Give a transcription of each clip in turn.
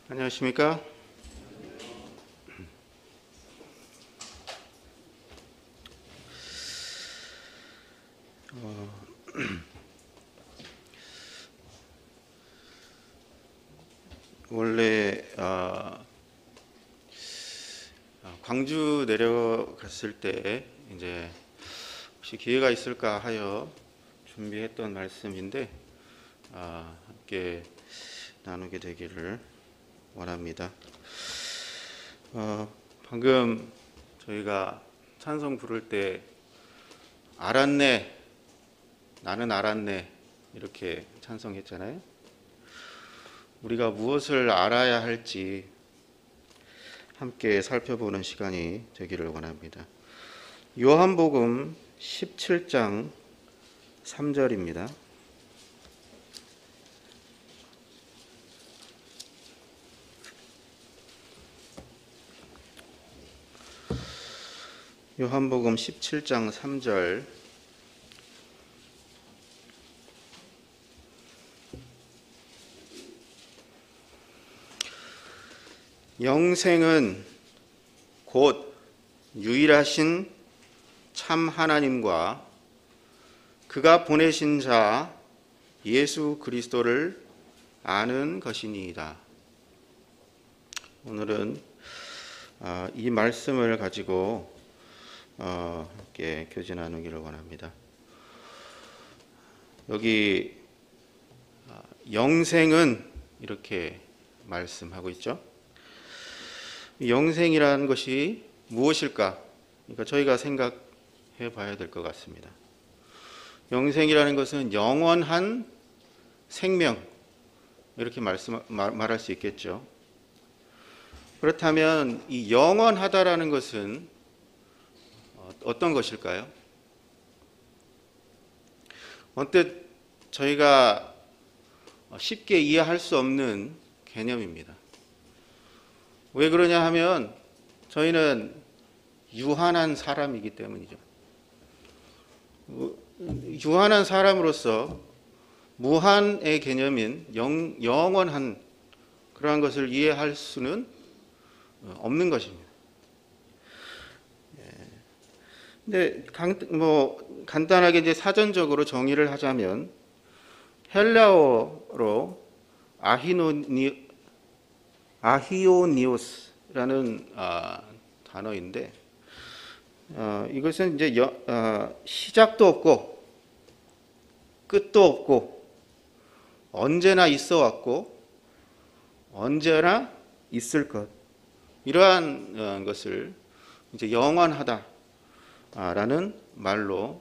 안녕하십니까? 원래 광주 내려갔을 때 이제 혹시 기회가 있을까 하여 준비했던 말씀인데 함께 나누게 되기를 원합니다. 방금 저희가 찬송 부를 때 알았네, 나는 알았네 이렇게 찬송했잖아요. 우리가 무엇을 알아야 할지 함께 살펴보는 시간이 되기를 원합니다. 요한복음 17장 3절입니다. 요한복음 17장 3절. 영생은 곧 유일하신 참 하나님과 그가 보내신 자 예수 그리스도를 아는 것이니이다. 오늘은 이 말씀을 가지고 함께 교제 나누기를 원합니다. 여기 영생은 이렇게 말씀하고 있죠. 영생이라는 것이 무엇일까? 그러니까 저희가 생각해 봐야 될 것 같습니다. 영생이라는 것은 영원한 생명, 이렇게 말할 수 있겠죠. 그렇다면 이 영원하다라는 것은 어떤 것일까요? 언뜻 저희가 쉽게 이해할 수 없는 개념입니다. 왜 그러냐 하면 저희는 유한한 사람이기 때문이죠. 유한한 사람으로서 무한의 개념인 영원한 그러한 것을 이해할 수는 없는 것입니다. 근데 간단하게 이제 사전적으로 정의를 하자면 헬라어로 아히오니오스라는 단어인데 이것은 이제 시작도 없고 끝도 없고 언제나 있어 왔고 언제나 있을 것, 이러한 것을 이제 영원하다라는 말로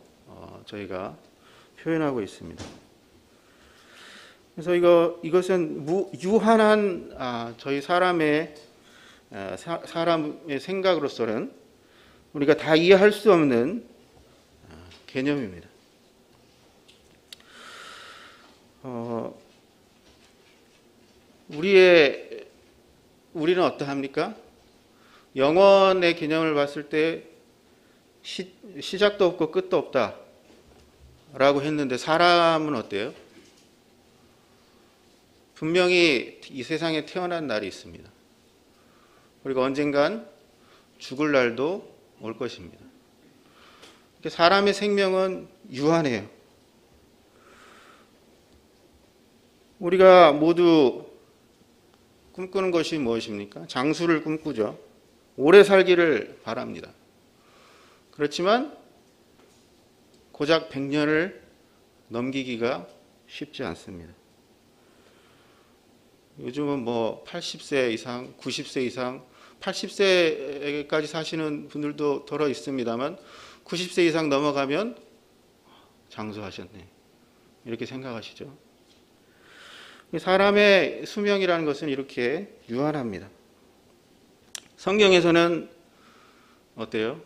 저희가 표현하고 있습니다. 그래서 이것은 유한한 저희 사람의 생각으로서는 우리가 다 이해할 수 없는 개념입니다. 우리는 어떠합니까? 영원의 개념을 봤을 때 시작도 없고 끝도 없다라고 했는데 사람은 어때요? 분명히 이 세상에 태어난 날이 있습니다. 그리고 언젠간 죽을 날도 올 것입니다. 사람의 생명은 유한해요. 우리가 모두 꿈꾸는 것이 무엇입니까? 장수를 꿈꾸죠. 오래 살기를 바랍니다. 그렇지만 고작 100년을 넘기기가 쉽지 않습니다. 요즘은 80세 이상, 90세 이상, 80세까지 사시는 분들도 더러 있습니다만 90세 이상 넘어가면 장수하셨네, 이렇게 생각하시죠. 사람의 수명이라는 것은 이렇게 유한합니다. 성경에서는 어때요?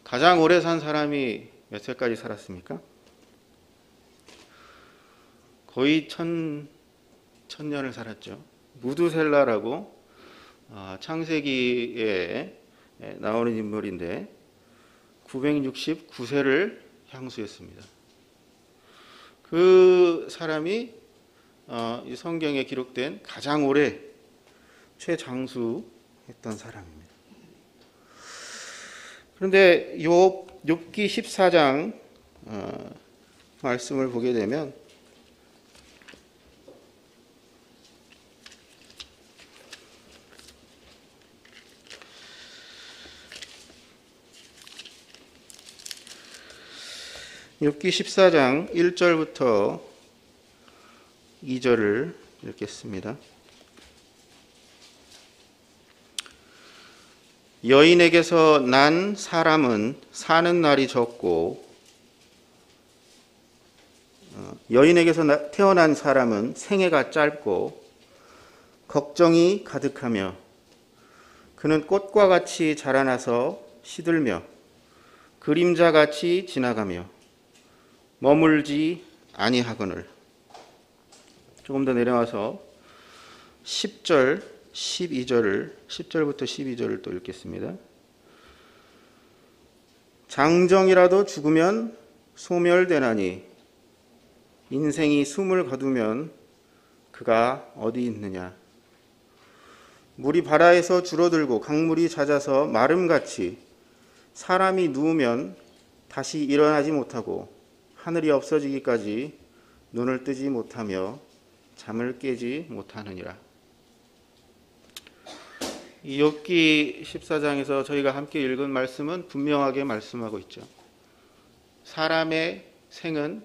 가장 오래 산 사람이 몇 세까지 살았습니까? 거의 천년을 살았죠. 무두셀라라고 창세기에 나오는 인물인데 969세를 향수했습니다. 그 사람이 이 성경에 기록된 가장 오래 최장수했던 사람입니다. 그런데 욥기 14장 말씀을 보게 되면 욥기 14장 1절부터 2절을 읽겠습니다. 여인에게서 난 사람은 사는 날이 적고 여인에게서 태어난 사람은 생애가 짧고 걱정이 가득하며 그는 꽃과 같이 자라나서 시들며 그림자같이 지나가며 머물지 아니하거늘. 조금 더 내려와서 10절, 10절부터 12절을 또 읽겠습니다. 장정이라도 죽으면 소멸되나니 인생이 숨을 거두면 그가 어디 있느냐. 물이 바다에서 줄어들고 강물이 잦아서 마름같이 사람이 누우면 다시 일어나지 못하고 하늘이 없어지기까지 눈을 뜨지 못하며 잠을 깨지 못하느니라. 이 욥기 14장에서 저희가 함께 읽은 말씀은 분명하게 말씀하고 있죠. 사람의 생은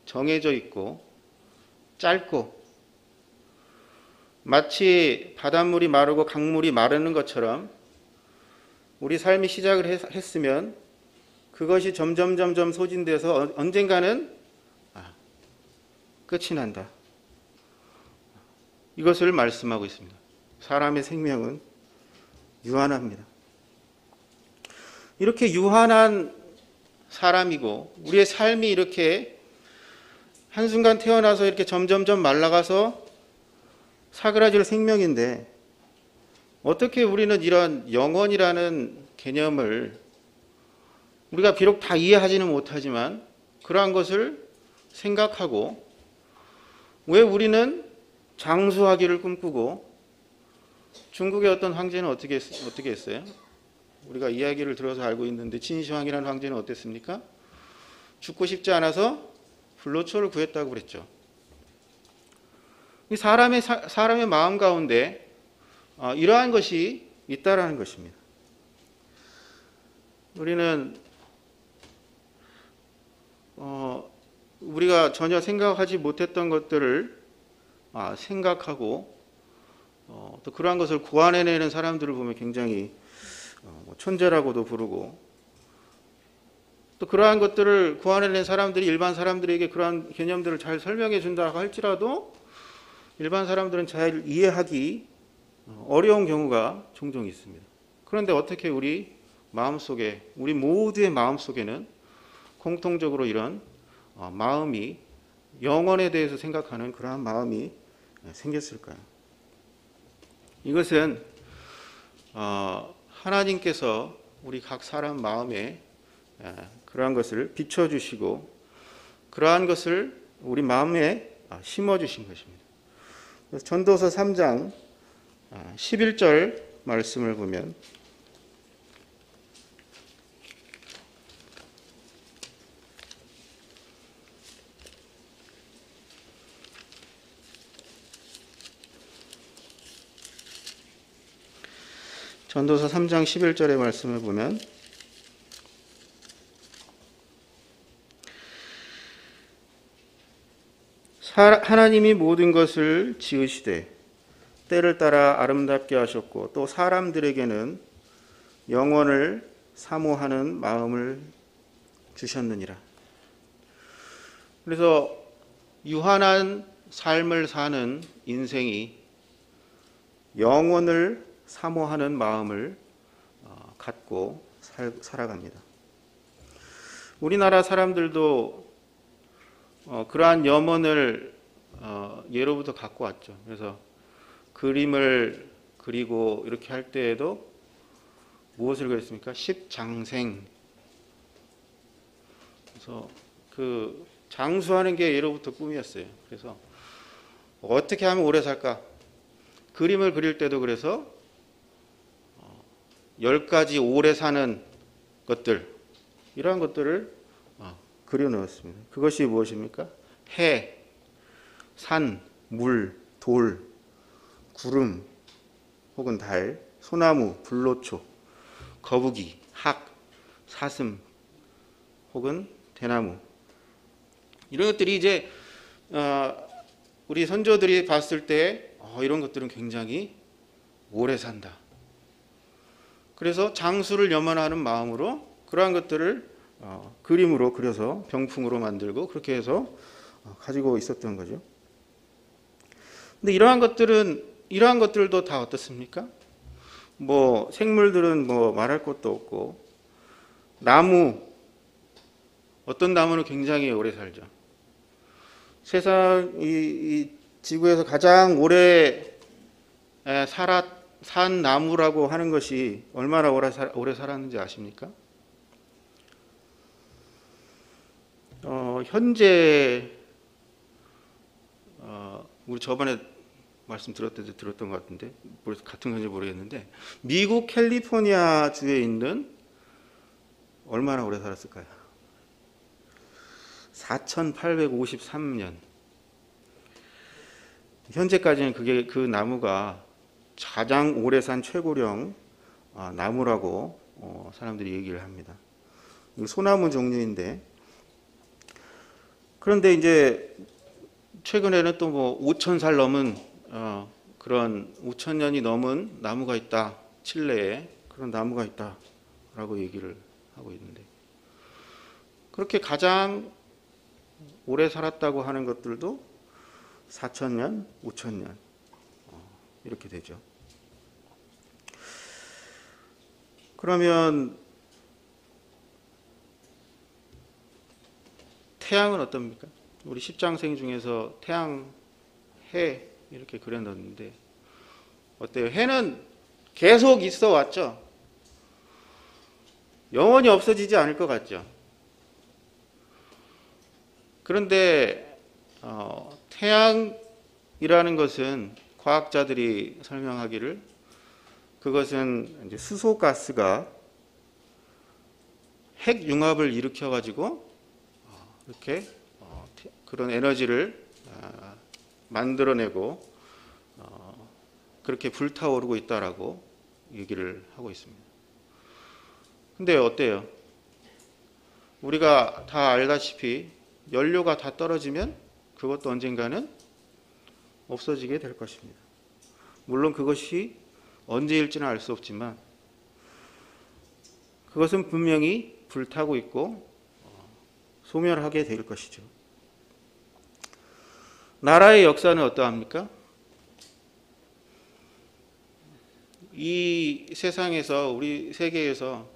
정해져 있고 짧고 마치 바닷물이 마르고 강물이 마르는 것처럼 우리 삶이 시작을 했으면 그것이 점점 소진돼서 언젠가는 끝이 난다. 이것을 말씀하고 있습니다. 사람의 생명은 유한합니다. 이렇게 유한한 사람이고 우리의 삶이 이렇게 한순간 태어나서 이렇게 점점 말라가서 사그라질 생명인데 어떻게 우리는 이런 영원이라는 개념을 우리가 비록 다 이해하지는 못하지만 그러한 것을 생각하고 왜 우리는 장수하기를 꿈꾸고 중국의 어떤 황제는 어떻게 했어요? 우리가 이야기를 들어서 알고 있는데 진시황이라는 황제는 어땠습니까? 죽고 싶지 않아서 불로초를 구했다고 그랬죠. 사람의 마음 가운데 이러한 것이 있다라는 것입니다. 우리는 우리가 전혀 생각하지 못했던 것들을 생각하고 또 그러한 것을 고안해내는 사람들을 보면 굉장히 천재라고도 부르고 또 그러한 것들을 고안해낸 사람들이 일반 사람들에게 그러한 개념들을 잘 설명해 준다고 할지라도 일반 사람들은 잘 이해하기 어려운 경우가 종종 있습니다. 그런데 어떻게 우리 마음속에 우리 모두의 마음속에는 공통적으로 이런 마음이 영혼에 대해서 생각하는 그러한 마음이 생겼을까요? 이것은 하나님께서 우리 각 사람 마음에 그러한 것을 비춰주시고 그러한 것을 우리 마음에 심어주신 것입니다. 전도서 3장 11절 말씀을 보면 전도서 3장 11절의 말씀을 보면 하나님이 모든 것을 지으시되 때를 따라 아름답게 하셨고 또 사람들에게는 영원을 사모하는 마음을 주셨느니라. 그래서 유한한 삶을 사는 인생이 영원을 사모하는 마음을 갖고 살아갑니다. 우리나라 사람들도 그러한 염원을 예로부터 갖고 왔죠. 그래서 그림을 그리고 이렇게 할 때에도 무엇을 그렸습니까? 십장생, 그래서 그 장수하는 게 예로부터 꿈이었어요. 그래서 어떻게 하면 오래 살까? 그림을 그릴 때도 그래서 10가지 오래 사는 것들, 이러한 것들을 그려 넣었습니다. 그것이 무엇입니까? 해, 산, 물, 돌, 구름 혹은 달, 소나무, 불로초, 거북이, 학, 사슴 혹은 대나무, 이런 것들이 이제 우리 선조들이 봤을 때 이런 것들은 굉장히 오래 산다. 그래서 장수를 염원하는 마음으로 그러한 것들을 그림으로 그려서 병풍으로 만들고 그렇게 해서 가지고 있었던 거죠. 근데 이러한 것들도 다 어떻습니까? 뭐 생물들은 뭐 말할 것도 없고, 나무, 어떤 나무는 굉장히 오래 살죠. 세상 이 지구에서 가장 오래 산 나무라고 하는 것이 얼마나 오래 살았는지 아십니까? 현재 우리 저번에 말씀드렸던 것 같은데 같은 건지 모르겠는데, 미국 캘리포니아 주에 있는 얼마나 오래 살았을까요? 4,853년. 현재까지는 그 나무가 가장 오래 산 최고령 나무라고 사람들이 얘기를 합니다. 소나무 종류인데, 그런데 이제 최근에는 또 뭐 5,000살 넘은 그런 5,000년이 넘은 나무가 있다. 칠레에 그런 나무가 있다라고 얘기를 하고 있는데, 그렇게 가장 오래 살았다고 하는 것들도 4,000년, 5,000년 이렇게 되죠. 그러면 태양은 어떻습니까? 우리 십장생 중에서 태양, 해 이렇게 그려놨는데 어때요? 해는 계속 있어 왔죠? 영원히 없어지지 않을 것 같죠? 그런데 태양이라는 것은 과학자들이 설명하기를 그것은 이제 수소가스가 핵융합을 일으켜 가지고 이렇게 그런 에너지를 만들어내고 그렇게 불타오르고 있다라고 얘기를 하고 있습니다. 근데 어때요? 우리가 다 알다시피 연료가 다 떨어지면 그것도 언젠가는 없어지게 될 것입니다. 물론 그것이 언제일지는 알 수 없지만 그것은 분명히 불타고 있고 소멸하게 될 것이죠. 나라의 역사는 어떠합니까? 이 세상에서, 우리 세계에서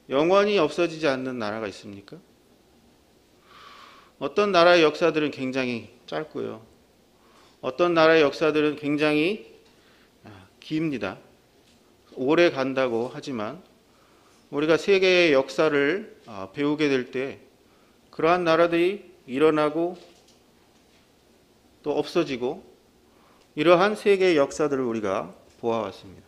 영원히 없어지지 않는 나라가 있습니까? 어떤 나라의 역사들은 굉장히 짧고요. 어떤 나라의 역사들은 굉장히 깁니다. 오래 간다고 하지만 우리가 세계의 역사를 배우게 될 때 그러한 나라들이 일어나고 또 없어지고 이러한 세계의 역사들을 우리가 보아왔습니다.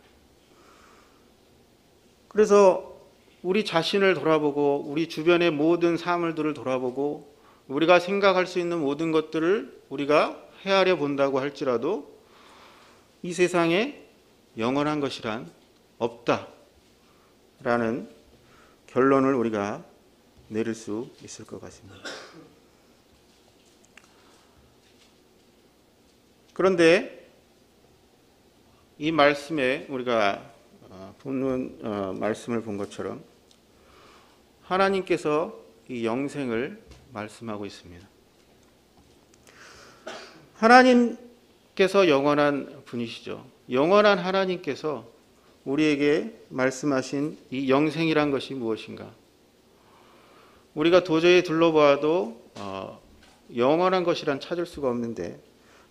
그래서 우리 자신을 돌아보고 우리 주변의 모든 사물들을 돌아보고 우리가 생각할 수 있는 모든 것들을 우리가 헤아려 본다고 할지라도 이 세상에 영원한 것이란 없다라는 결론을 우리가 내릴 수 있을 것 같습니다. 그런데 이 말씀에 우리가 본문 말씀을 본 것처럼 하나님께서 이 영생을 말씀하고 있습니다. 하나님께서 영원한 분이시죠. 영원한 하나님께서 우리에게 말씀하신 이 영생이란 것이 무엇인가? 우리가 도저히 둘러보아도 영원한 것이란 찾을 수가 없는데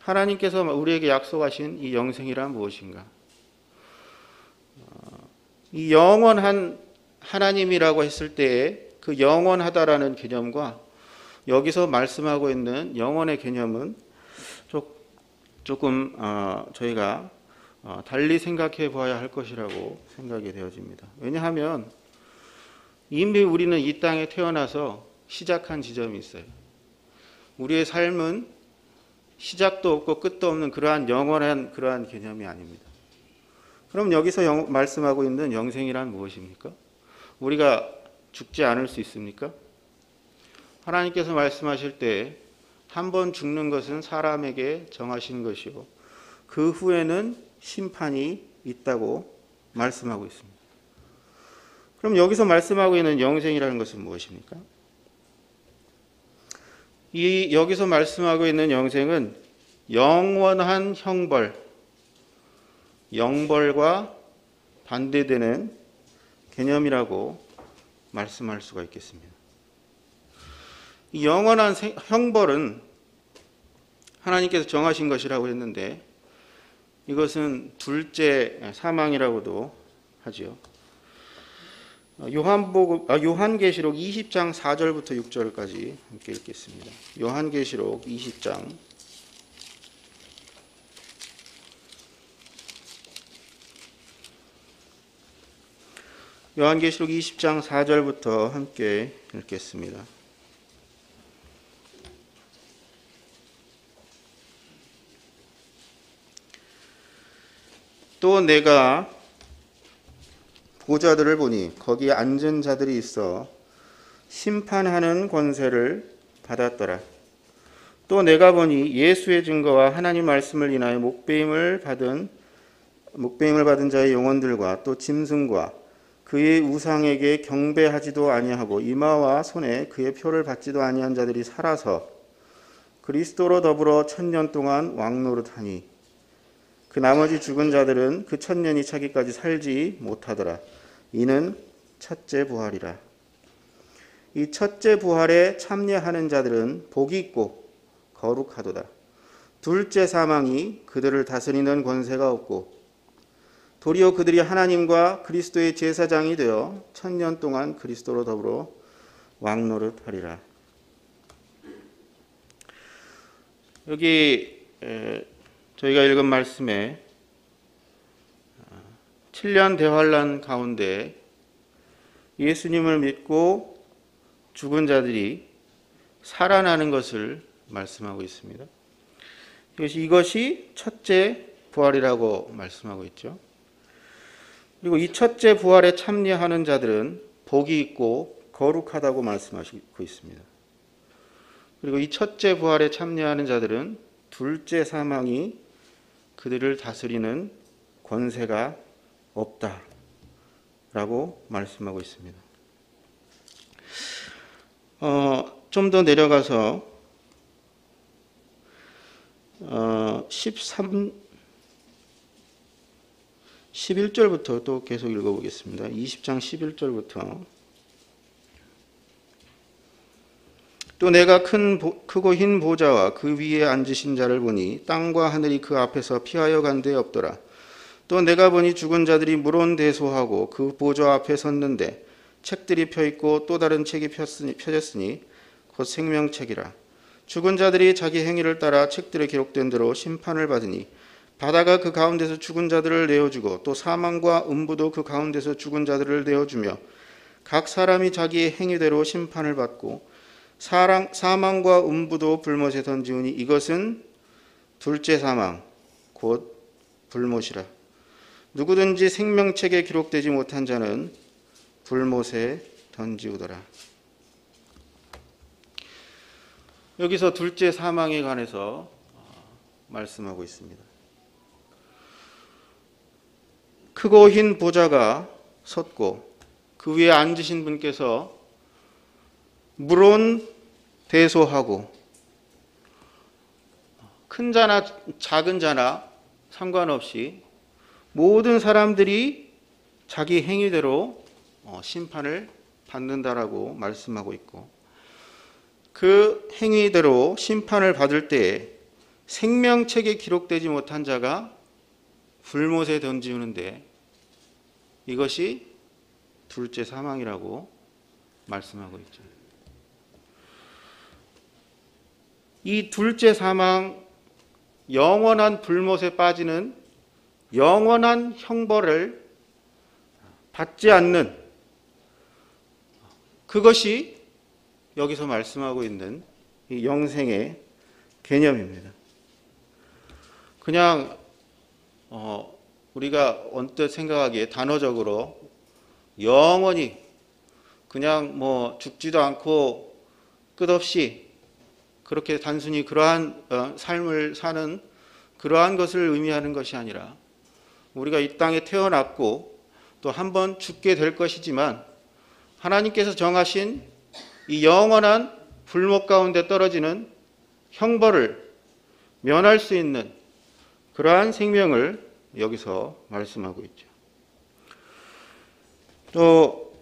하나님께서 우리에게 약속하신 이 영생이란 무엇인가? 이 영원한 하나님이라고 했을 때에 그 영원하다라는 개념과 여기서 말씀하고 있는 영원의 개념은 조금 저희가 달리 생각해 보아야 할 것이라고 생각이 되어집니다. 왜냐하면 이미 우리는 이 땅에 태어나서 시작한 지점이 있어요. 우리의 삶은 시작도 없고 끝도 없는 그러한 영원한 그러한 개념이 아닙니다. 그럼 여기서 말씀하고 있는 영생이란 무엇입니까? 우리가 죽지 않을 수 있습니까? 하나님께서 말씀하실 때 한 번 죽는 것은 사람에게 정하신 것이요 그 후에는 심판이 있다고 말씀하고 있습니다. 그럼 여기서 말씀하고 있는 영생이라는 것은 무엇입니까? 여기서 말씀하고 있는 영생은 영원한 형벌, 영벌과 반대되는 개념이라고 말씀할 수가 있겠습니다. 이 영원한 형벌은 하나님께서 정하신 것이라고 했는데 이것은 둘째 사망이라고도 하지요. 요한계시록 20장 4절부터 6절까지 함께 읽겠습니다. 요한계시록 20장 4절부터 함께 읽겠습니다. 또 내가 보좌들을 보니 거기에 앉은 자들이 있어 심판하는 권세를 받았더라. 또 내가 보니 예수의 증거와 하나님 말씀을 인하여 목배임을 받은 자의 영혼들과 또 짐승과 그의 우상에게 경배하지도 아니하고 이마와 손에 그의 표를 받지도 아니한 자들이 살아서 그리스도로 더불어 1000년 동안 왕노릇하니 그 나머지 죽은 자들은 그 1000년이 차기까지 살지 못하더라. 이는 첫째 부활이라. 이 첫째 부활에 참여하는 자들은 복이 있고 거룩하도다. 둘째 사망이 그들을 다스리는 권세가 없고 도리어 그들이 하나님과 그리스도의 제사장이 되어 1000년 동안 그리스도로 더불어 왕노릇하리라. 여기 저희가 읽은 말씀에 7년 대환란 가운데 예수님을 믿고 죽은 자들이 살아나는 것을 말씀하고 있습니다. 이것이 첫째 부활이라고 말씀하고 있죠. 그리고 이 첫째 부활에 참여하는 자들은 복이 있고 거룩하다고 말씀하시고 있습니다. 그리고 이 첫째 부활에 참여하는 자들은 둘째 사망이 그들을 다스리는 권세가 없다라고 말씀하고 있습니다. 좀 더 내려가서 11절부터 또 계속 읽어보겠습니다. 20장 11절부터 또 내가 크고 흰 보좌와 그 위에 앉으신 자를 보니 땅과 하늘이 그 앞에서 피하여 간 데 없더라. 또 내가 보니 죽은 자들이 물온대소하고 그 보좌 앞에 섰는데 책들이 펴있고 또 다른 책이 펴졌으니 곧 생명책이라. 죽은 자들이 자기 행위를 따라 책들에 기록된 대로 심판을 받으니 바다가 그 가운데서 죽은 자들을 내어주고 또 사망과 음부도 그 가운데서 죽은 자들을 내어주며 각 사람이 자기의 행위대로 심판을 받고 사망과 음부도 불못에 던지우니 이것은 둘째 사망 곧 불못이라. 누구든지 생명책에 기록되지 못한 자는 불못에 던지우더라. 여기서 둘째 사망에 관해서 말씀하고 있습니다. 크고 흰 보좌가 섰고 그 위에 앉으신 분께서 물론 대소하고 큰 자나 작은 자나 상관없이 모든 사람들이 자기 행위대로 심판을 받는다라고 말씀하고 있고 그 행위대로 심판을 받을 때에 생명책에 기록되지 못한 자가 불못에 던지우는데 이것이 둘째 사망이라고 말씀하고 있죠. 이 둘째 사망, 영원한 불못에 빠지는 영원한 형벌을 받지 않는, 그것이 여기서 말씀하고 있는 이 영생의 개념입니다. 그냥 우리가 언뜻 생각하기에 단어적으로 영원히 그냥 뭐 죽지도 않고 끝없이 그렇게 단순히 그러한 삶을 사는 그러한 것을 의미하는 것이 아니라, 우리가 이 땅에 태어났고 또 한 번 죽게 될 것이지만 하나님께서 정하신 이 영원한 불못 가운데 떨어지는 형벌을 면할 수 있는 그러한 생명을 여기서 말씀하고 있죠. 또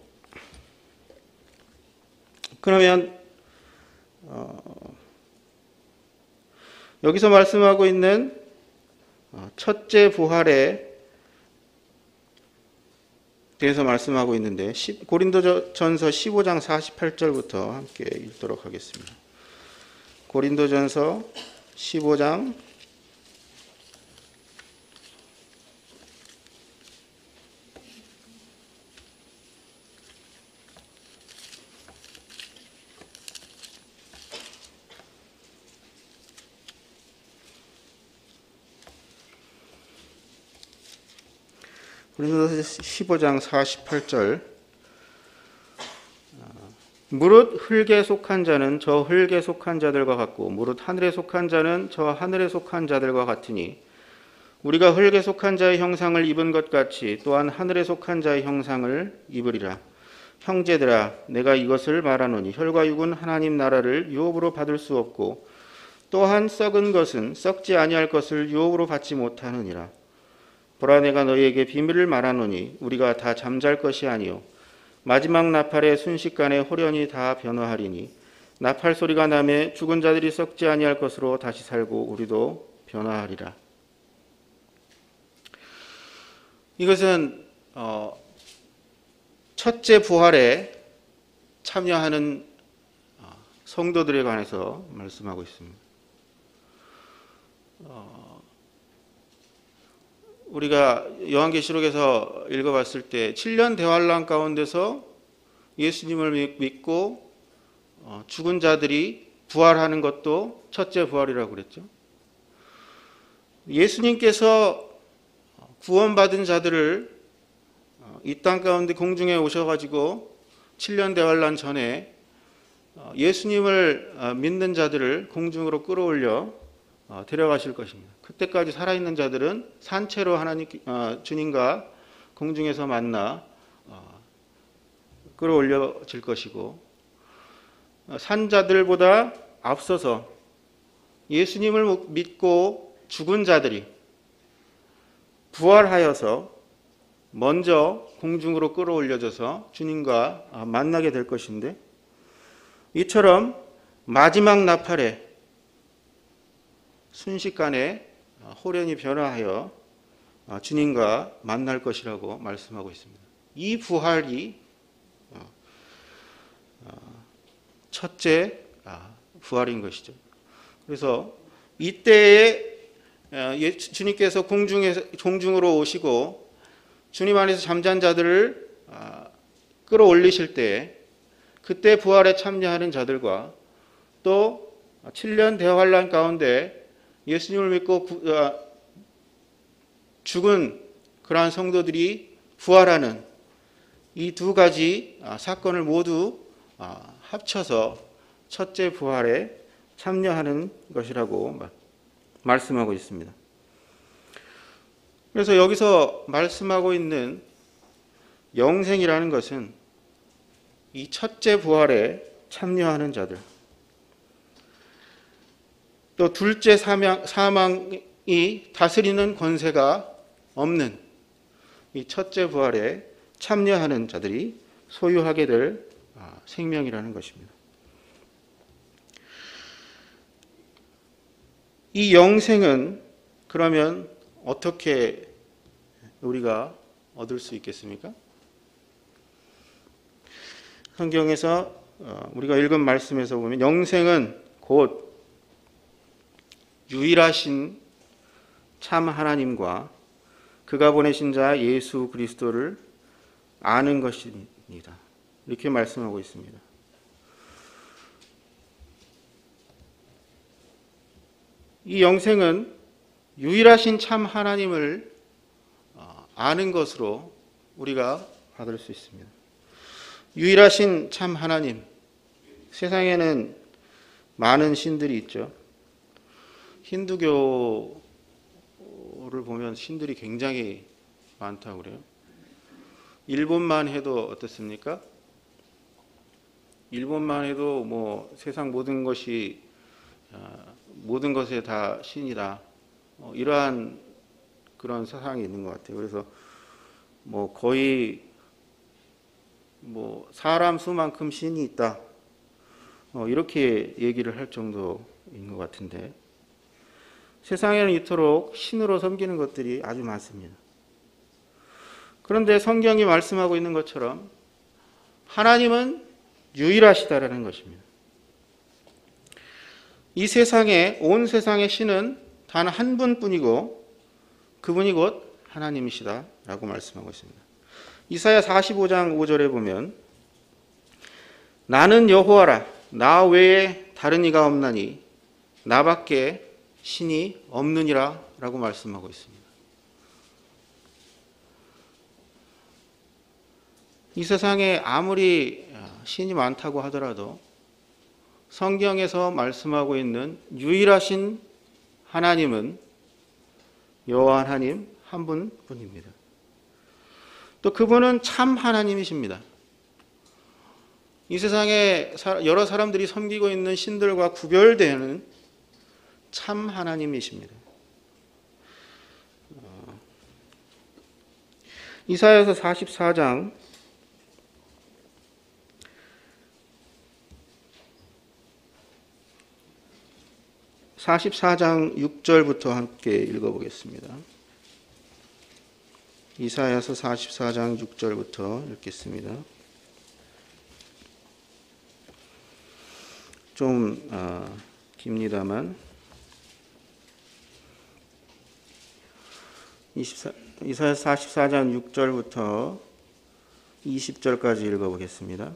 그러면 여기서 말씀하고 있는 첫째 부활에 대해서 말씀하고 있는데, 고린도전서 15장 48절부터 함께 읽도록 하겠습니다. 고린도전서 15장 15장 48절, 무릇 흙에 속한 자는 저 흙에 속한 자들과 같고 무릇 하늘에 속한 자는 저 하늘에 속한 자들과 같으니 우리가 흙에 속한 자의 형상을 입은 것 같이 또한 하늘에 속한 자의 형상을 입으리라. 형제들아, 내가 이것을 말하노니 혈과 육은 하나님 나라를 유업으로 받을 수 없고 또한 썩은 것은 썩지 아니할 것을 유업으로 받지 못하느니라. 보라, 내가 너희에게 비밀을 말하노니 우리가 다 잠잘 것이 아니요 마지막 나팔의 순식간에 홀연히 다 변화하리니 나팔 소리가 나매 죽은 자들이 썩지 아니할 것으로 다시 살고 우리도 변화하리라. 이것은 첫째 부활에 참여하는 성도들에 관해서 말씀하고 있습니다. 우리가 요한계시록에서 읽어봤을 때 7년 대환란 가운데서 예수님을 믿고 죽은 자들이 부활하는 것도 첫째 부활이라고 그랬죠. 예수님께서 구원받은 자들을 이 땅 가운데 공중에 오셔가지고 7년 대환란 전에 예수님을 믿는 자들을 공중으로 끌어올려 데려가실 것입니다. 그때까지 살아있는 자들은 산채로 주님과 공중에서 만나 끌어올려질 것이고, 산자들보다 앞서서 예수님을 믿고 죽은 자들이 부활하여서 먼저 공중으로 끌어올려져서 주님과 만나게 될 것인데, 이처럼 마지막 나팔에 순식간에 홀연히 변화하여 주님과 만날 것이라고 말씀하고 있습니다. 이 부활이 첫째 부활인 것이죠. 그래서 이때에 주님께서 공중으로 오시고 주님 안에서 잠잔 자들을 끌어올리실 때, 그때 부활에 참여하는 자들과 또 7년 대환란 가운데 예수님을 믿고 죽은 그러한 성도들이 부활하는 이 두 가지 사건을 모두 합쳐서 첫째 부활에 참여하는 것이라고 말씀하고 있습니다. 그래서 여기서 말씀하고 있는 영생이라는 것은 이 첫째 부활에 참여하는 자들, 또 둘째 사망이 다스리는 권세가 없는 이 첫째 부활에 참여하는 자들이 소유하게 될 생명이라는 것입니다. 이 영생은 그러면 어떻게 우리가 얻을 수 있겠습니까? 성경에서 우리가 읽은 말씀에서 보면 영생은 곧 유일하신 참 하나님과 그가 보내신 자 예수 그리스도를 아는 것입니다. 이렇게 말씀하고 있습니다. 이 영생은 유일하신 참 하나님을 아는 것으로 우리가 받을 수 있습니다. 유일하신 참 하나님. 세상에는 많은 신들이 있죠. 힌두교를 보면 신들이 굉장히 많다고 그래요. 일본만 해도 어떻습니까? 일본만 해도 뭐 세상 모든 것이 모든 것에 다 신이다. 이러한 그런 사상이 있는 것 같아요. 그래서 뭐 거의 뭐 사람 수만큼 신이 있다. 이렇게 얘기를 할 정도인 것 같은데 세상에는 이토록 신으로 섬기는 것들이 아주 많습니다. 그런데 성경이 말씀하고 있는 것처럼 하나님은 유일하시다라는 것입니다. 이 세상에 온 세상의 신은 단 한 분뿐이고 그분이 곧 하나님이시다라고 말씀하고 있습니다. 이사야 45장 5절에 보면 나는 여호와라 나 외에 다른 이가 없나니 나밖에 신이 없느니라 라고 말씀하고 있습니다. 이 세상에 아무리 신이 많다고 하더라도 성경에서 말씀하고 있는 유일하신 하나님은 여호와 하나님 한 분뿐입니다. 또 그분은 참 하나님이십니다. 이 세상에 여러 사람들이 섬기고 있는 신들과 구별되는 참 하나님이십니다. 이사야서 44장 6절부터 함께 읽어보겠습니다. 이사야서 44장 6절부터 읽겠습니다. 좀 깁니다만 이사야서 44장 6절부터 20절까지 읽어보겠습니다.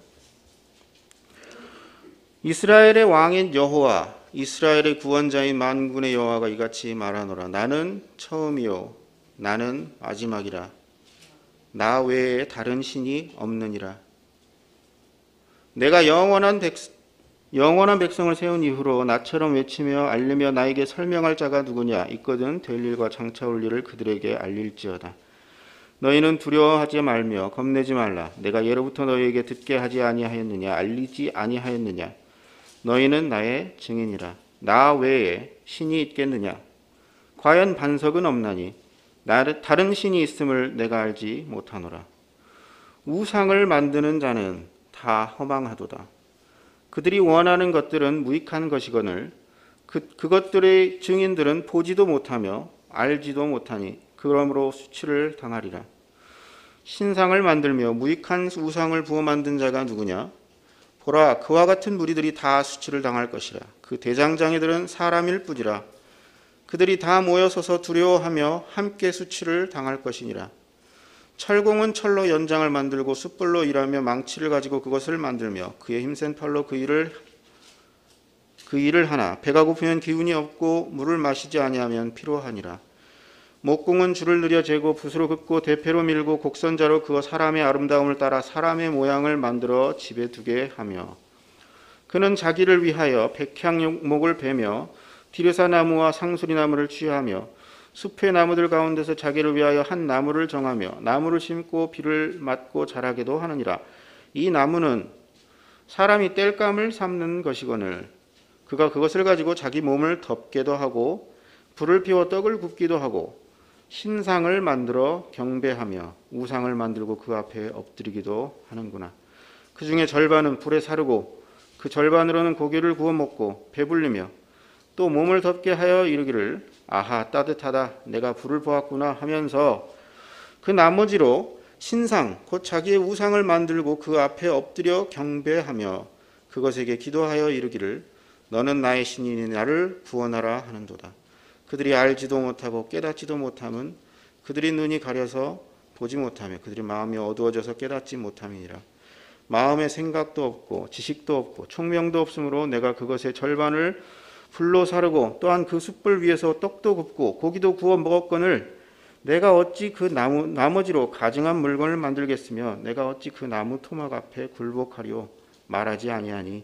이스라엘의 왕인 여호와 이스라엘의 구원자인 만군의 여호와가 이같이 말하노라. 나는 처음이요 나는 마지막이라. 나 외에 다른 신이 없느니라. 내가 영원한 백성을 세운 이후로 나처럼 외치며 알리며 나에게 설명할 자가 누구냐. 있거든 될 일과 장차 올 일을 그들에게 알릴지어다. 너희는 두려워하지 말며 겁내지 말라. 내가 예로부터 너희에게 듣게 하지 아니하였느냐. 알리지 아니하였느냐. 너희는 나의 증인이라. 나 외에 신이 있겠느냐. 과연 반석은 없나니 다른 신이 있음을 내가 알지 못하노라. 우상을 만드는 자는 다 허망하도다. 그들이 원하는 것들은 무익한 것이거늘 그것들의 증인들은 보지도 못하며 알지도 못하니 그러므로 수치를 당하리라. 신상을 만들며 무익한 우상을 부어 만든 자가 누구냐. 보라 그와 같은 무리들이 다 수치를 당할 것이라. 그 대장장이들은 사람일 뿐이라. 그들이 다 모여서서 두려워하며 함께 수치를 당할 것이니라. 철공은 철로 연장을 만들고 숯불로 일하며 망치를 가지고 그것을 만들며 그의 힘센 팔로 그 일을 하나. 배가 고프면 기운이 없고 물을 마시지 아니하면 피로하니라. 목공은 줄을 느려 재고 붓으로 긋고 대패로 밀고 곡선자로 그어 사람의 아름다움을 따라 사람의 모양을 만들어 집에 두게 하며 그는 자기를 위하여 백향목을 베며 디르사나무와 상수리나무를 취하며 숲의 나무들 가운데서 자기를 위하여 한 나무를 정하며 나무를 심고 비를 맞고 자라게도 하느니라. 이 나무는 사람이 땔감을 삶는 것이거늘 그가 그것을 가지고 자기 몸을 덮게도 하고 불을 피워 떡을 굽기도 하고 신상을 만들어 경배하며 우상을 만들고 그 앞에 엎드리기도 하는구나. 그 중에 절반은 불에 사르고 그 절반으로는 고기를 구워 먹고 배불리며 또 몸을 덮게 하여 이르기를 아하 따뜻하다 내가 불을 보았구나 하면서 그 나머지로 신상 곧 자기의 우상을 만들고 그 앞에 엎드려 경배하며 그것에게 기도하여 이르기를 너는 나의 신이니 나를 구원하라 하는도다. 그들이 알지도 못하고 깨닫지도 못함은 그들이 눈이 가려서 보지 못하며 그들이 마음이 어두워져서 깨닫지 못함이니라. 마음에 생각도 없고 지식도 없고 총명도 없으므로 내가 그것의 절반을 불로 사르고 또한 그 숯불 위에서 떡도 굽고 고기도 구워 먹었거늘 내가 어찌 그 나머지로 가증한 물건을 만들겠으며 내가 어찌 그 나무 토막 앞에 굴복하리오 말하지 아니하니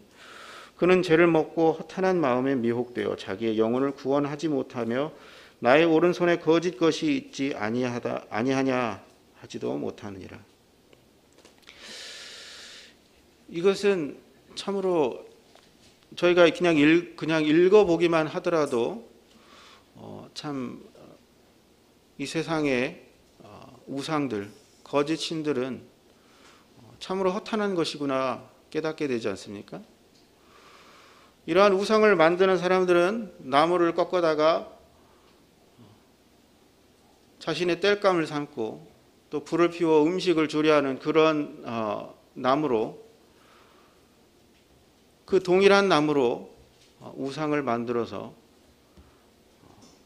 그는 죄를 먹고 허탄한 마음에 미혹되어 자기의 영혼을 구원하지 못하며 나의 오른손에 거짓 것이 있지 아니하냐 하지도 못하느니라. 이것은 참으로 저희가 그냥 읽어보기만 하더라도 참 이 세상의 우상들, 거짓 신들은 참으로 허탄한 것이구나 깨닫게 되지 않습니까? 이러한 우상을 만드는 사람들은 나무를 꺾어다가 자신의 땔감을 삼고 또 불을 피워 음식을 조리하는 그런 나무로 그 동일한 나무로 우상을 만들어서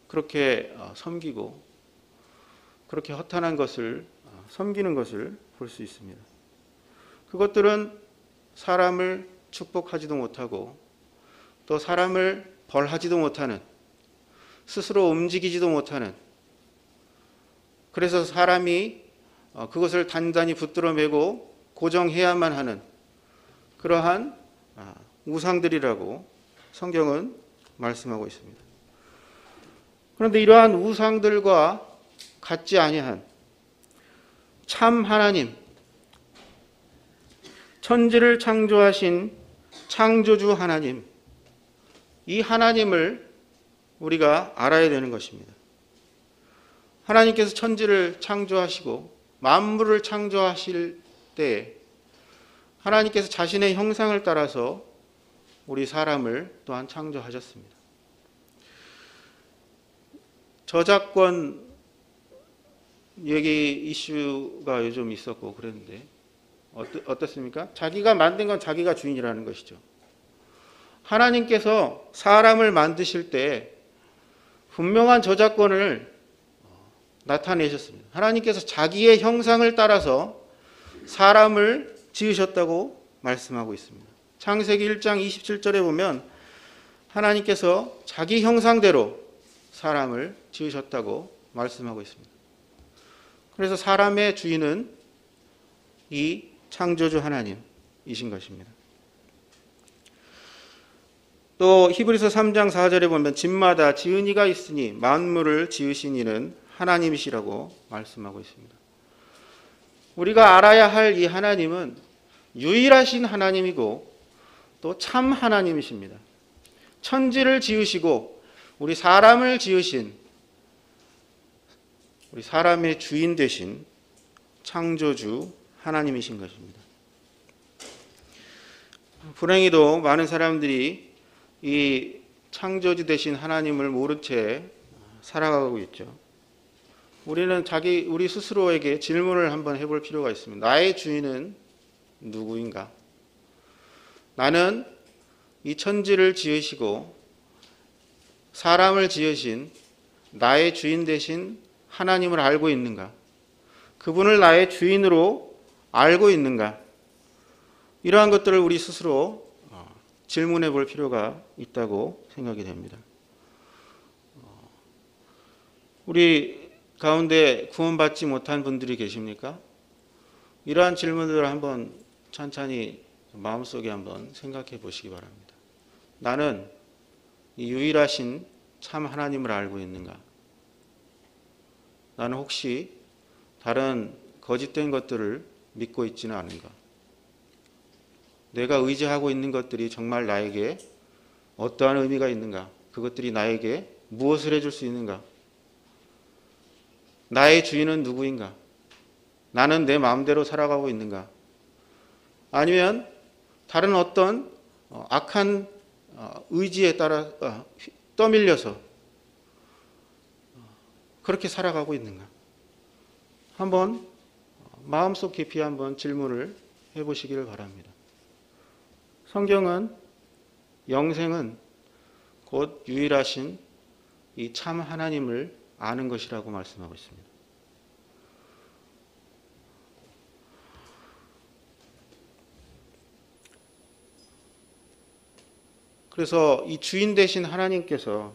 그렇게 섬기고 그렇게 허탄한 것을 섬기는 것을 볼 수 있습니다. 그것들은 사람을 축복하지도 못하고 또 사람을 벌하지도 못하는 스스로 움직이지도 못하는 그래서 사람이 그것을 단단히 붙들어 매고 고정해야만 하는 그러한 우상들이라고 성경은 말씀하고 있습니다. 그런데 이러한 우상들과 같지 아니한 참 하나님, 천지를 창조하신 창조주 하나님, 이 하나님을 우리가 알아야 되는 것입니다. 하나님께서 천지를 창조하시고 만물을 창조하실 때 하나님께서 자신의 형상을 따라서 우리 사람을 또한 창조하셨습니다. 저작권 얘기 이슈가 요즘 있었고 그랬는데 어떻습니까? 자기가 만든 건 자기가 주인이라는 것이죠. 하나님께서 사람을 만드실 때 분명한 저작권을 나타내셨습니다. 하나님께서 자기의 형상을 따라서 사람을 지으셨다고 말씀하고 있습니다. 창세기 1장 27절에 보면 하나님께서 자기 형상대로 사람을 지으셨다고 말씀하고 있습니다. 그래서 사람의 주인은 이 창조주 하나님이신 것입니다. 또 히브리서 3장 4절에 보면 집마다 지은 이가 있으니 만물을 지으신 이는 하나님이시라고 말씀하고 있습니다. 우리가 알아야 할 이 하나님은 유일하신 하나님이고 또 참 하나님이십니다. 천지를 지으시고 우리 사람을 지으신 우리 사람의 주인 되신 창조주 하나님이신 것입니다. 불행히도 많은 사람들이 이 창조주 되신 하나님을 모른 채 살아가고 있죠. 우리는 우리 스스로에게 질문을 한번 해볼 필요가 있습니다. 나의 주인은 누구인가? 나는 이 천지를 지으시고 사람을 지으신 나의 주인 되신 하나님을 알고 있는가? 그분을 나의 주인으로 알고 있는가? 이러한 것들을 우리 스스로 질문해 볼 필요가 있다고 생각이 됩니다. 우리 가운데 구원받지 못한 분들이 계십니까? 이러한 질문들을 한번 천천히 마음속에 한번 생각해 보시기 바랍니다. 나는 이 유일하신 참 하나님을 알고 있는가? 나는 혹시 다른 거짓된 것들을 믿고 있지는 않은가? 내가 의지하고 있는 것들이 정말 나에게 어떠한 의미가 있는가? 그것들이 나에게 무엇을 해줄 수 있는가? 나의 주인은 누구인가? 나는 내 마음대로 살아가고 있는가? 아니면 다른 어떤 악한 의지에 따라 떠밀려서 그렇게 살아가고 있는가? 한번 마음속 깊이 한번 질문을 해보시기를 바랍니다. 성경은 영생은 곧 유일하신 이 참 하나님을 아는 것이라고 말씀하고 있습니다. 그래서 이 주인 되신 하나님께서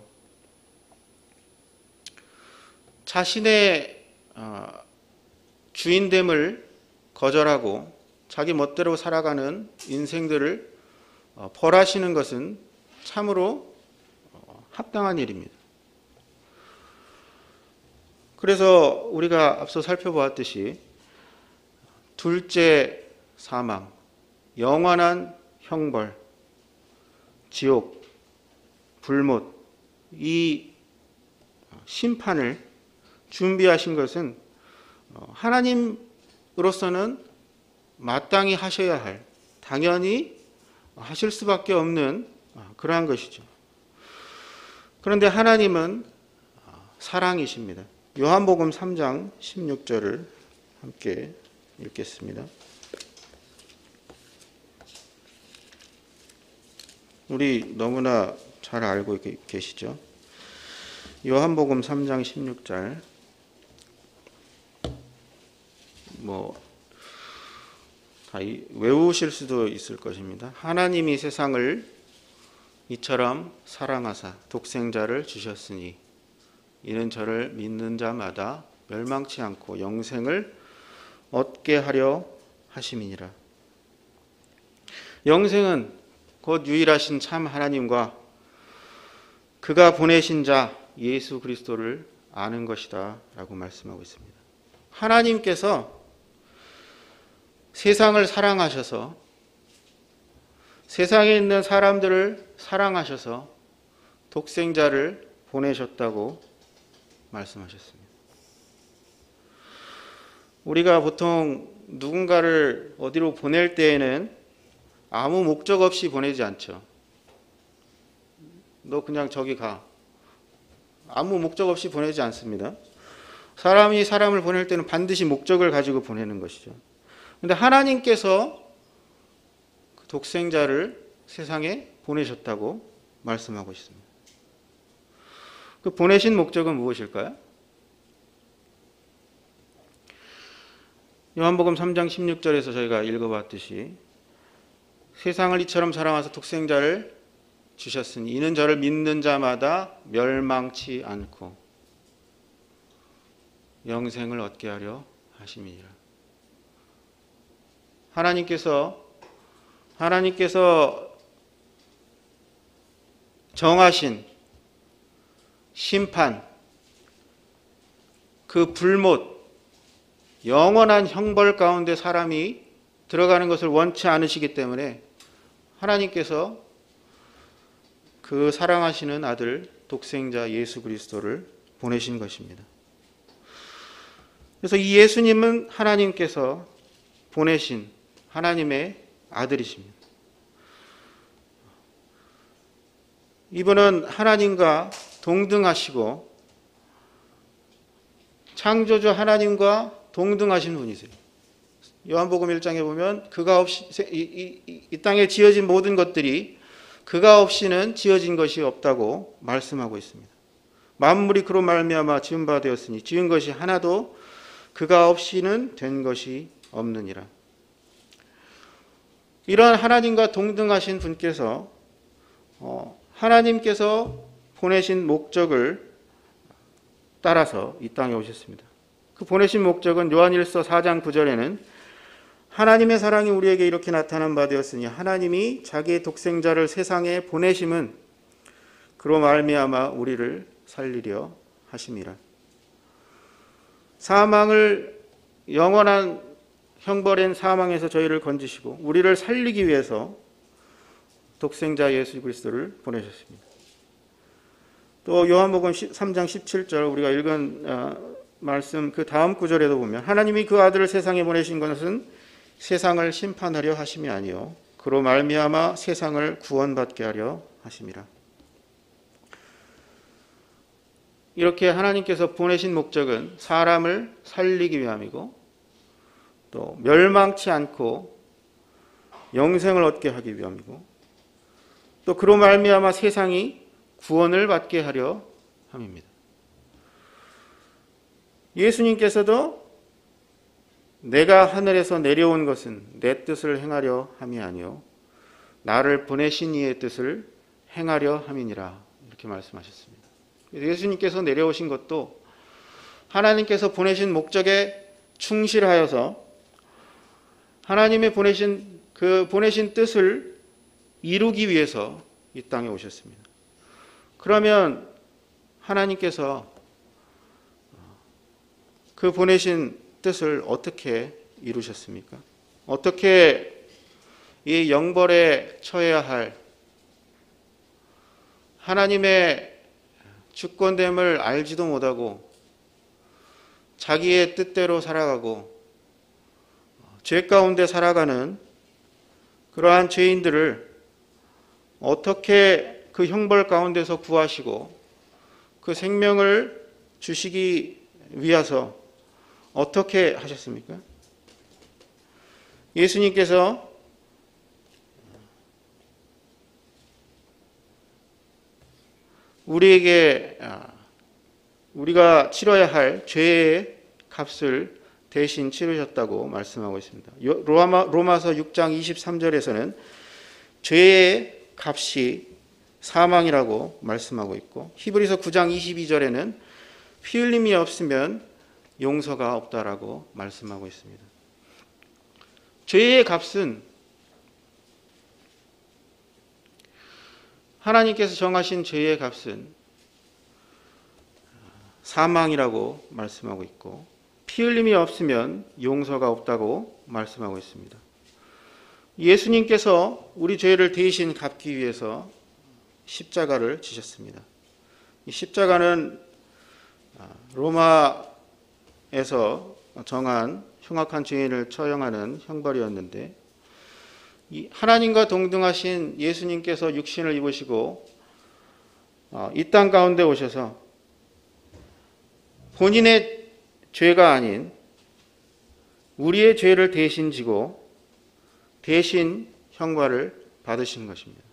자신의 주인됨을 거절하고 자기 멋대로 살아가는 인생들을 벌하시는 것은 참으로 합당한 일입니다. 그래서 우리가 앞서 살펴보았듯이 둘째 사망, 영원한 형벌, 지옥, 불못, 이 심판을 준비하신 것은 하나님으로서는 마땅히 하셔야 할, 당연히 하실 수밖에 없는 그러한 것이죠. 그런데 하나님은 사랑이십니다. 요한복음 3장 16절을 함께 읽겠습니다. 우리 너무나 잘 알고 계시죠? 요한복음 3장 16절 다 외우실 수도 있을 것입니다. 하나님이 세상을 이처럼 사랑하사 독생자를 주셨으니 이는 저를 믿는 자마다 멸망치 않고 영생을 얻게 하려 하심이니라. 영생은 곧 유일하신 참 하나님과 그가 보내신 자 예수 그리스도를 아는 것이다 라고 말씀하고 있습니다. 하나님께서 세상을 사랑하셔서 세상에 있는 사람들을 사랑하셔서 독생자를 보내셨다고 말씀하셨습니다. 우리가 보통 누군가를 어디로 보낼 때에는 아무 목적 없이 보내지 않죠. 너 그냥 저기 가. 아무 목적 없이 보내지 않습니다. 사람이 사람을 보낼 때는 반드시 목적을 가지고 보내는 것이죠. 그런데 하나님께서 그 독생자를 세상에 보내셨다고 말씀하고 있습니다. 그 보내신 목적은 무엇일까요? 요한복음 3장 16절에서 저희가 읽어봤듯이 세상을 이처럼 사랑하사 독생자를 주셨으니 이는 저를 믿는 자마다 멸망치 않고 영생을 얻게 하려 하심이니라. 하나님께서 정하신 심판, 그 불못, 영원한 형벌 가운데 사람이 들어가는 것을 원치 않으시기 때문에 하나님께서 그 사랑하시는 아들 독생자 예수 그리스도를 보내신 것입니다. 그래서 이 예수님은 하나님께서 보내신 하나님의 아들이십니다. 이분은 하나님과 동등하시고 창조주 하나님과 동등하신 분이세요. 요한복음 1장에 보면 그가 없이 이 땅에 지어진 모든 것들이 그가 없이는 지어진 것이 없다고 말씀하고 있습니다. 만물이 그로 말미암아 지은 바 되었으니 지은 것이 하나도 그가 없이는 된 것이 없느니라. 이러한 하나님과 동등하신 분께서 하나님께서 보내신 목적을 따라서 이 땅에 오셨습니다. 그 보내신 목적은 요한일서 4장 9절에는 하나님의 사랑이 우리에게 이렇게 나타난 바 되었으니 하나님이 자기의 독생자를 세상에 보내심은 그로 말미암아 우리를 살리려 하심이라. 사망을 영원한 형벌인 사망에서 저희를 건지시고 우리를 살리기 위해서 독생자 예수 그리스도를 보내셨습니다. 또 요한복음 3장 17절 우리가 읽은 말씀 그 다음 구절에도 보면 하나님이 그 아들을 세상에 보내신 것은 세상을 심판하려 하심이 아니요 그로 말미암아 세상을 구원받게 하려 하심이라. 이렇게 하나님께서 보내신 목적은 사람을 살리기 위함이고 또 멸망치 않고 영생을 얻게 하기 위함이고, 또 그로 말미암아 세상이 구원을 받게 하려 함입니다. 예수님께서도 내가 하늘에서 내려온 것은 내 뜻을 행하려 함이 아니요 나를 보내신 이의 뜻을 행하려 함이니라, 이렇게 말씀하셨습니다. 예수님께서 내려오신 것도 하나님께서 보내신 목적에 충실하여서 하나님의 보내신 뜻을 이루기 위해서 이 땅에 오셨습니다. 그러면 하나님께서 그 보내신 뜻을 어떻게 이루셨습니까? 어떻게 이 영벌에 처해야 할 하나님의 주권됨을 알지도 못하고 자기의 뜻대로 살아가고 죄 가운데 살아가는 그러한 죄인들을 어떻게 그 형벌 가운데서 구하시고 그 생명을 주시기 위해서 어떻게 하셨습니까? 예수님께서 우리가 치러야 할 죄의 값을 대신 치르셨다고 말씀하고 있습니다. 로마서 6장 23절에서는 죄의 값이 사망이라고 말씀하고 있고, 히브리서 9장 22절에는 피 흘림이 없으면 용서가 없다라고 말씀하고 있습니다. 죄의 값은 하나님께서 정하신 죄의 값은 사망이라고 말씀하고 있고, 피 흘림이 없으면 용서가 없다고 말씀하고 있습니다. 예수님께서 우리 죄를 대신 갚기 위해서 십자가를 지셨습니다. 이 십자가는 로마에서 정한 흉악한 죄인을 처형하는 형벌이었는데, 하나님과 동등하신 예수님께서 육신을 입으시고 이 땅 가운데 오셔서 본인의 죄가 아닌 우리의 죄를 대신 지고 대신 형벌을 받으신 것입니다.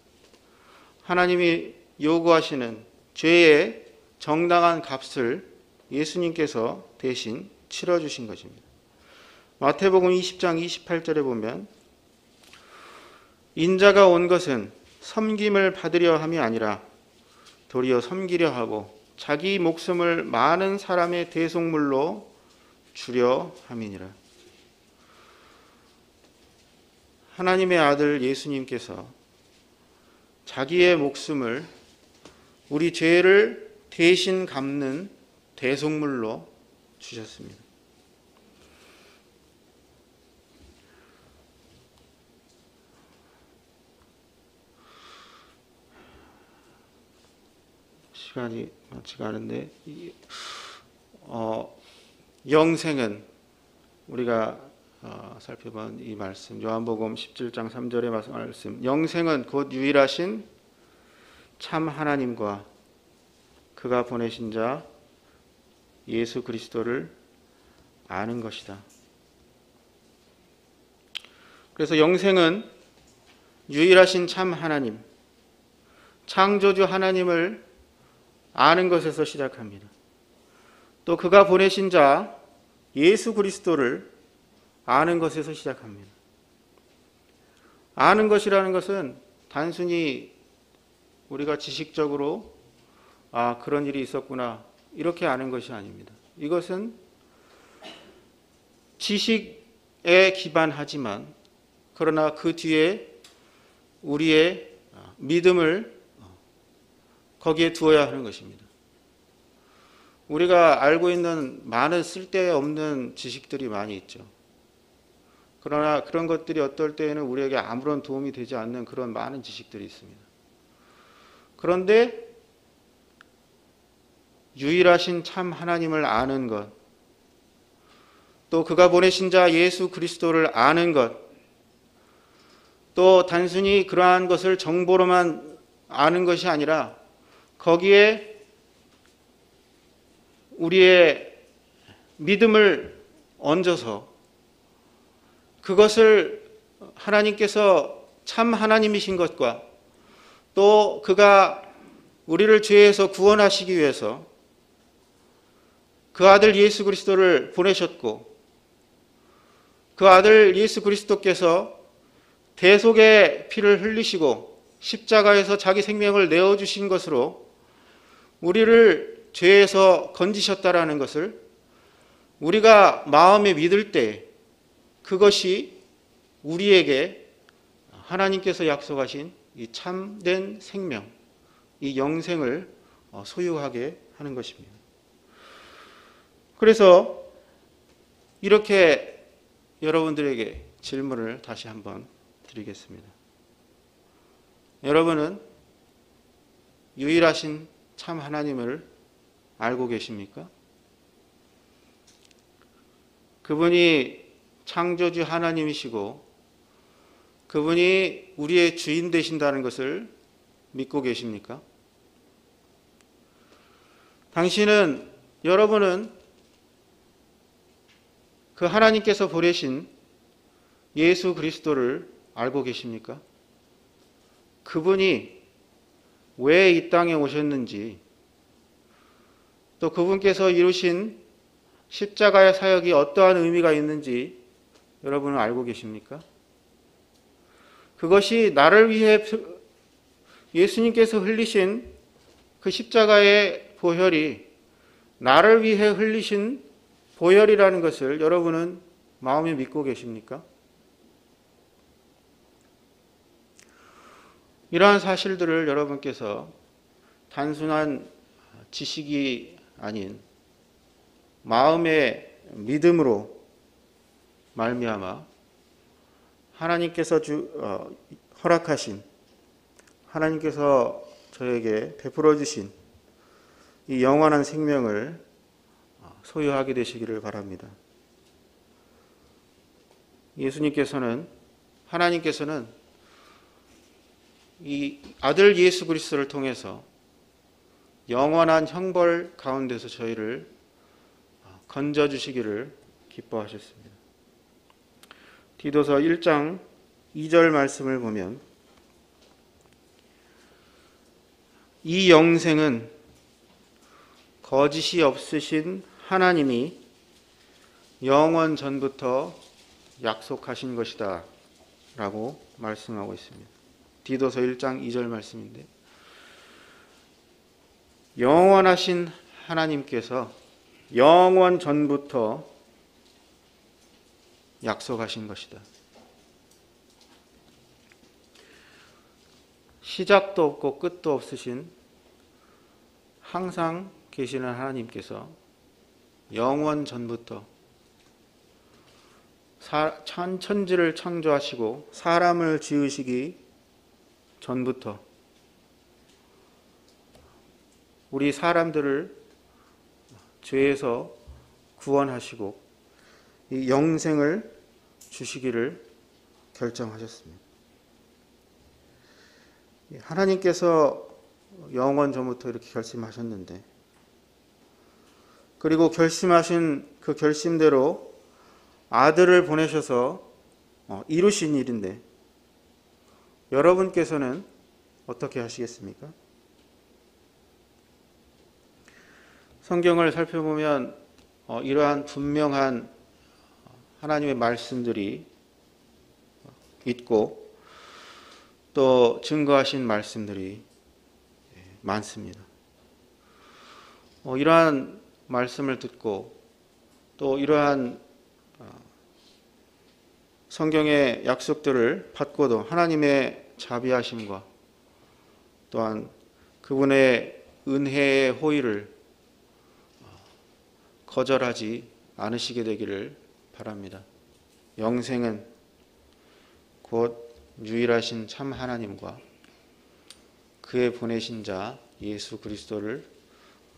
하나님이 요구하시는 죄의 정당한 값을 예수님께서 대신 치러주신 것입니다. 마태복음 20장 28절에 보면 인자가 온 것은 섬김을 받으려 함이 아니라 도리어 섬기려 하고 자기 목숨을 많은 사람의 대속물로 주려 함이니라. 하나님의 아들 예수님께서 자기의 목숨을 우리 죄를 대신 갚는 대속물로 주셨습니다. 시간이 많지가 않은데, 영생은 우리가 살펴본 이 말씀, 요한복음 17장 3절의 말씀, 영생은 곧 유일하신 참 하나님과 그가 보내신 자 예수 그리스도를 아는 것이다. 그래서 영생은 유일하신 참 하나님, 창조주 하나님을 아는 것에서 시작합니다. 또 그가 보내신 자 예수 그리스도를 아는 것에서 시작합니다. 아는 것이라는 것은 단순히 우리가 지식적으로 그런 일이 있었구나 이렇게 아는 것이 아닙니다. 이것은 지식에 기반하지만 그러나 그 뒤에 우리의 믿음을 거기에 두어야 하는 것입니다. 우리가 알고 있는 많은 쓸데없는 지식들이 많이 있죠. 그러나 그런 것들이 어떨 때에는 우리에게 아무런 도움이 되지 않는 그런 많은 지식들이 있습니다. 그런데 유일하신 참 하나님을 아는 것, 또 그가 보내신 자 예수 그리스도를 아는 것, 또 단순히 그러한 것을 정보로만 아는 것이 아니라 거기에 우리의 믿음을 얹어서 그것을 하나님께서 참 하나님이신 것과 또 그가 우리를 죄에서 구원하시기 위해서 그 아들 예수 그리스도를 보내셨고 그 아들 예수 그리스도께서 대속의 피를 흘리시고 십자가에서 자기 생명을 내어주신 것으로 우리를 죄에서 건지셨다라는 것을 우리가 마음에 믿을 때 그것이 우리에게 하나님께서 약속하신 이 참된 생명, 이 영생을 소유하게 하는 것입니다. 그래서 이렇게 여러분들에게 질문을 다시 한번 드리겠습니다. 여러분은 유일하신 참 하나님을 알고 계십니까? 그분이 창조주 하나님이시고 그분이 우리의 주인 되신다는 것을 믿고 계십니까? 여러분은 그 하나님께서 보내신 예수 그리스도를 알고 계십니까? 그분이 왜 이 땅에 오셨는지, 또 그분께서 이루신 십자가의 사역이 어떠한 의미가 있는지 여러분은 알고 계십니까? 그것이 나를 위해 예수님께서 흘리신 그 십자가의 보혈이 나를 위해 흘리신 보혈이라는 것을 여러분은 마음에 믿고 계십니까? 이러한 사실들을 여러분께서 단순한 지식이 아닌 마음의 믿음으로 말미암아 하나님께서 허락하신, 하나님께서 저에게 베풀어 주신 이 영원한 생명을 소유하게 되시기를 바랍니다. 하나님께서는 이 아들 예수 그리스도를 통해서 영원한 형벌 가운데서 저희를 건져주시기를 기뻐하셨습니다. 디도서 1장 2절 말씀을 보면 이 영생은 거짓이 없으신 하나님이 영원 전부터 약속하신 것이다 라고 말씀하고 있습니다. 디도서 1장 2절 말씀인데 영원하신 하나님께서 영원 전부터 약속하신 것이다. 시작도 없고 끝도 없으신 항상 계시는 하나님께서 영원 전부터 천지를 창조하시고 사람을 지으시기 전부터 우리 사람들을 죄에서 구원하시고 이 영생을 주시기를 결정하셨습니다. 하나님께서 영원 전부터 이렇게 결심하셨는데, 그리고 결심하신 그 결심대로 아들을 보내셔서 이루신 일인데 여러분께서는 어떻게 하시겠습니까? 성경을 살펴보면 이러한 분명한 하나님의 말씀들이 있고 또 증거하신 말씀들이 많습니다. 이러한 말씀을 듣고 또 이러한 성경의 약속들을 받고도 하나님의 자비하심과 또한 그분의 은혜의 호의를 거절하지 않으시게 되기를 바랍니다. 영생은 곧 유일하신 참 하나님과 그의 보내신 자 예수 그리스도를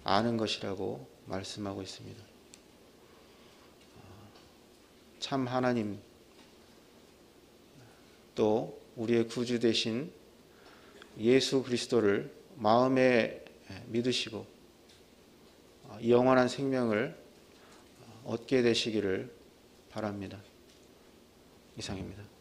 아는 것이라고 말씀하고 있습니다. 참 하나님 또 우리의 구주 되신 예수 그리스도를 마음에 믿으시고 영원한 생명을 얻게 되시기를 바랍니다. 이상입니다.